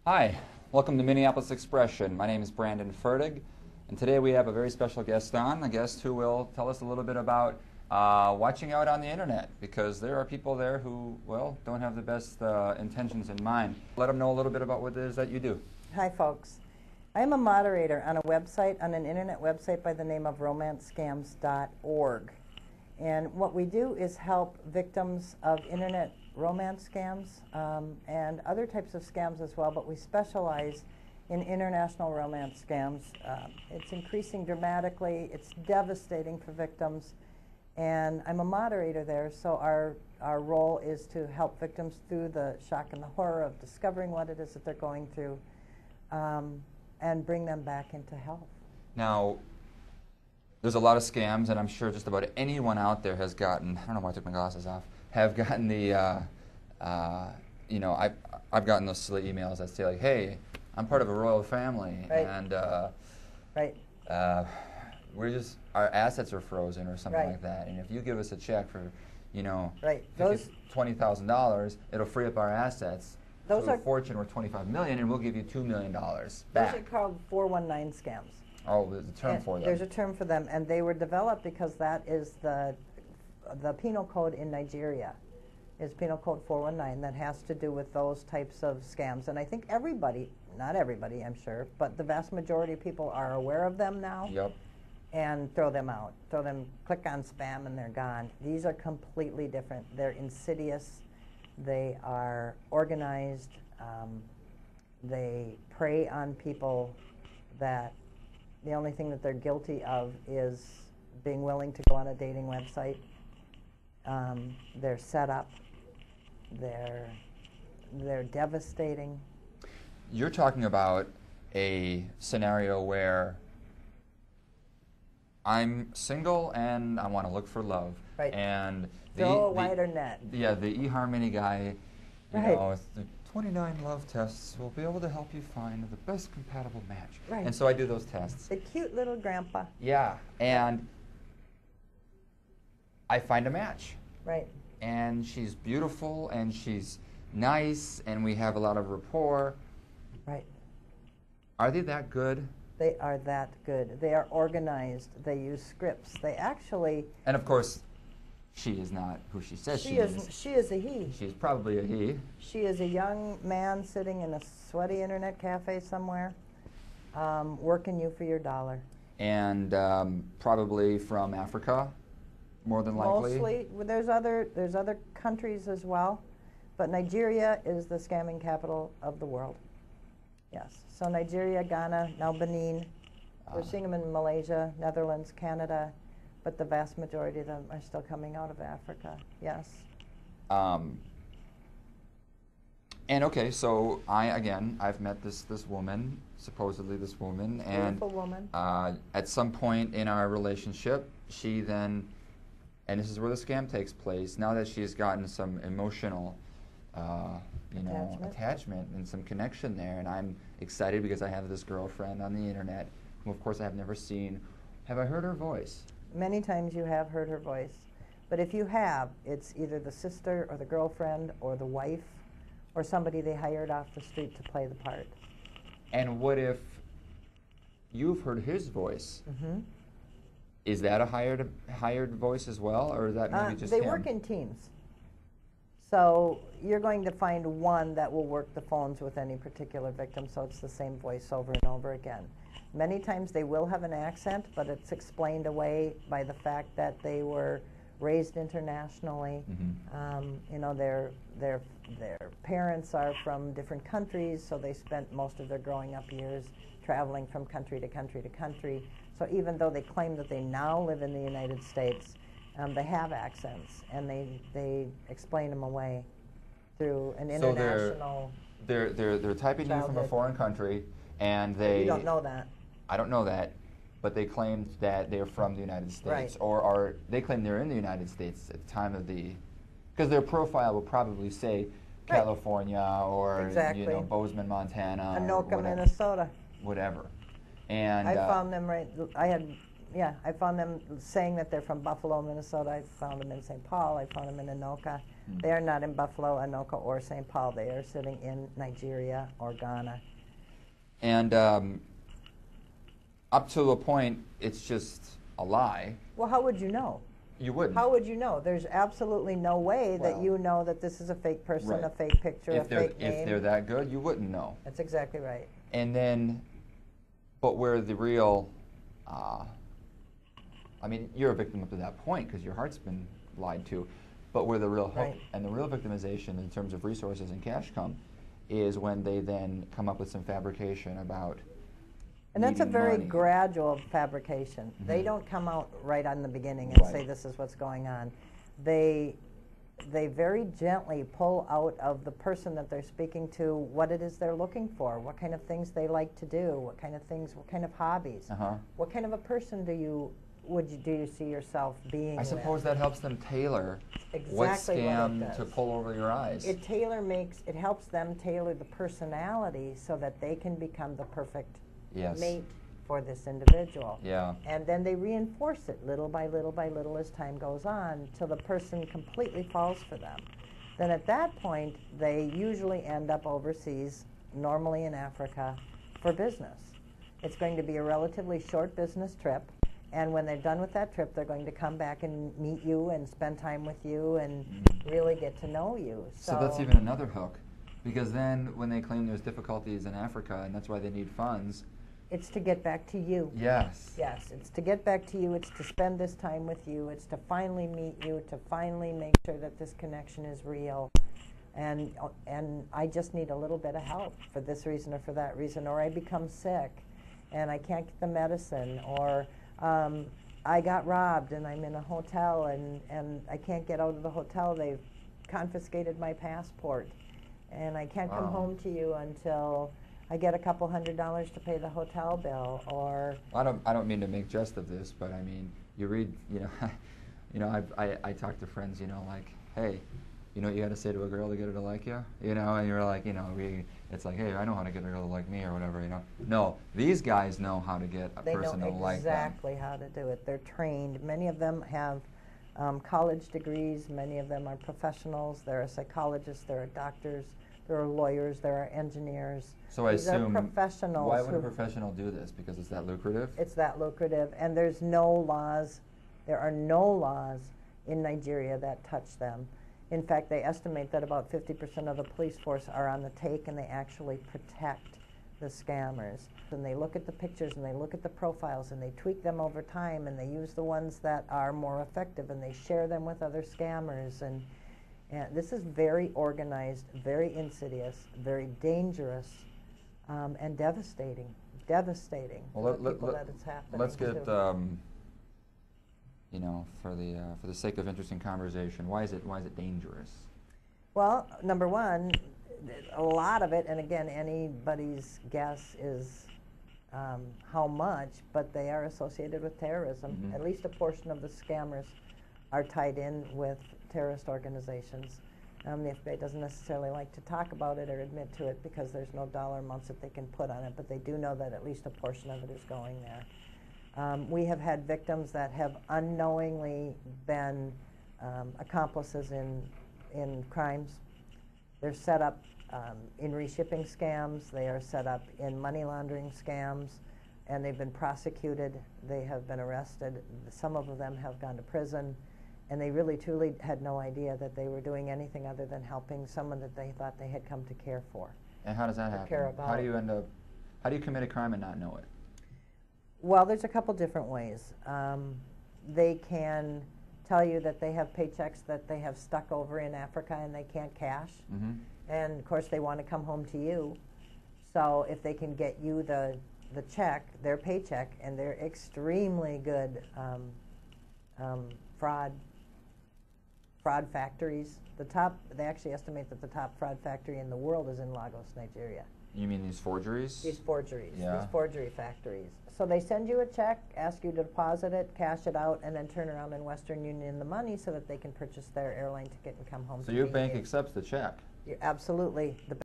Hi, welcome to Minneapolis Expression. My name is Brandon Ferdig, and today we have a very special guest on, a guest who will tell us a little bit about watching out on the internet, because there are people there who, well, don't have the best intentions in mind. Let them know a little bit about what it is that you do. Hi, folks. I am a moderator on a website, on an internet website by the name of romancescams.org. And what we do is help victims of internet romance scams and other types of scams as well, but we specialize in international romance scams. It's increasing dramatically. It's devastating for victims. And I'm a moderator there, so our role is to help victims through the shock and the horror of discovering what it is that they're going through and bring them back into health. Now, there's a lot of scams, and I'm sure just about anyone out there has gotten, I don't know why I took my glasses off, have gotten the, you know, I've gotten those silly emails that say like, hey, I'm part of a royal family, right. And right. we're just, our assets are frozen or something right. like that, and if you give us a check for, you know, right. $20,000, it'll free up our assets. Those are a fortune worth $25 million, and we'll give you $2 million back. Those are called 419 scams. Oh, there's a term for them. There's a term for them, and they were developed because that is the penal code in Nigeria, is Penal Code 419, that has to do with those types of scams. And I think everybody, not everybody, I'm sure, but the vast majority of people are aware of them now. Yep. And throw them out. Click on spam, and they're gone. These are completely different. They're insidious. They are organized. They prey on people that the only thing that they're guilty of is being willing to go on a dating website. They're set up. They're devastating. You're talking about a scenario where I'm single and I want to look for love. Right. And throw a wider net. Yeah, the eHarmony guy, you right. know, the 29 love tests will be able to help you find the best compatible match. Right. And so I do those tests. The cute little grandpa. Yeah, and I find a match. Right. And she's beautiful and she's nice and we have a lot of rapport. Right. Are they that good? They are that good. They are organized. They use scripts. They actually... And of course, she is not who she says she is. She is a he. She's probably a he. She is a young man sitting in a sweaty internet cafe somewhere, working you for your dollar. And probably from Africa, more than likely. Mostly. There's other countries as well, but Nigeria is the scamming capital of the world. Yes. So Nigeria, Ghana, now Benin. We're seeing them in Malaysia, Netherlands, Canada, but the vast majority of them are still coming out of Africa. Yes. And okay, so I've met this woman, supposedly this woman, Beautiful woman. At some point in our relationship, she then, and this is where the scam takes place. Now that she has gotten some emotional, attachment and some connection there, and I'm excited because I have this girlfriend on the internet, who of course I have never seen. Have I heard her voice? Many times you have heard her voice, but if you have, it's either the sister or the girlfriend or the wife or somebody they hired off the street to play the part. And what if you've heard his voice? Mm-hmm. Is that a hired voice as well, or is that maybe just they him? work in teams. So you're going to find one that will work the phones with any particular victim, so it's the same voice over and over again. Many times they will have an accent, but it's explained away by the fact that they were raised internationally. Mm-hmm. Their parents are from different countries, so they spent most of their growing up years traveling from country to country to country. So even though they claim that they now live in the United States, they have accents, and they explain them away through an international. So they're typing in from a foreign country, and they. You don't know that. I don't know that, but they claimed that they're from the United States, right. or they claim they're in the United States at the time of the, because their profile will probably say right. California or exactly. Bozeman, Montana, Anoka, Minnesota, whatever. And I found them right. I had Yeah, I found them saying that they're from Buffalo, Minnesota. I found them in St. Paul. I found them in Anoka. They are not in Buffalo, Anoka, or St. Paul. They are sitting in Nigeria or Ghana. And up to a point, it's just a lie. Well, how would you know? You wouldn't. How would you know? There's absolutely no way that you know that this is a fake person, a fake picture, a fake name. If they're that good, you wouldn't know. That's exactly right. And then, but where the real, I mean, you're a victim up to that point because your heart's been lied to. But where the real hook and the real victimization in terms of resources and cash come is when they then come up with some fabrication about. And that's a very money. Gradual fabrication. They don't come out right on the beginning and say this is what's going on. They very gently pull out of the person that they're speaking to what it is they're looking for, what kind of things they like to do, what kind of things, what kind of hobbies, what kind of a person do you see yourself being? I suppose that helps them tailor what scam to pull over your eyes. It helps them tailor the personality so that they can become the perfect mate for this individual. Yeah. And then they reinforce it little by little by little as time goes on till the person completely falls for them. Then at that point, they usually end up overseas, normally in Africa, for business. It's going to be a relatively short business trip, and when they're done with that trip, they're going to come back and meet you and spend time with you and really get to know you. So that's even another hook, because then when they claim there's difficulties in Africa and that's why they need funds, it's to get back to you. Yes. Yes, it's to get back to you. It's to spend this time with you. It's to finally meet you, to finally make sure that this connection is real. And I just need a little bit of help for this reason or for that reason, or I become sick and I can't get the medicine, or I got robbed and I'm in a hotel and I can't get out of the hotel. They've confiscated my passport and I can't come home to you until I get a couple $100 to pay the hotel bill. Or I don't mean to make jest of this, but I mean, you read, I talk to friends, like, hey, you know what you got to say to a girl to get her to like you, and you're like, it's like, hey, I know how to get a girl to like me or whatever, No, these guys know how to get a person to like them. They know exactly how to do it. They're trained. Many of them have college degrees. Many of them are professionals. There are psychologists. There are doctors. There are lawyers. There are engineers. So I assume, professionals. Why would a professional do this? Because it's that lucrative? It's that lucrative, and there's no laws. There are no laws in Nigeria that touch them. In fact, they estimate that about 50% of the police force are on the take, and they actually protect the scammers. And they look at the pictures, and they look at the profiles, and they tweak them over time, and they use the ones that are more effective, and they share them with other scammers. And this is very organized, very insidious, very dangerous, and devastating. Devastating to the people that it's happening Let's get, to. For the sake of interesting conversation, why is it dangerous? Well, number one, a lot of it, and again, anybody's guess is how much, but they are associated with terrorism. At least a portion of the scammers are tied in with terrorist organizations. The FBI doesn't necessarily like to talk about it or admit to it because there's no dollar amounts that they can put on it, but they do know that at least a portion of it is going there. We have had victims that have unknowingly been accomplices in crimes. They're set up in reshipping scams. They are set up in money laundering scams, and they've been prosecuted. They have been arrested. Some of them have gone to prison, and they really truly had no idea that they were doing anything other than helping someone that they thought they had come to care for. And how does that happen? How do you commit a crime and not know it? Well, there's a couple different ways. They can tell you that they have paychecks that they have stuck over in Africa and they can't cash. And of course they want to come home to you. So if they can get you the check, their paycheck, and they're extremely good fraud factories. They actually estimate that the top fraud factory in the world is in Lagos, Nigeria. You mean these forgeries? These forgeries, yeah. These forgery factories. So they send you a check, ask you to deposit it, cash it out, and then turn around in Western Union the money so that they can purchase their airline ticket and come home. So your bank accepts the check? Absolutely.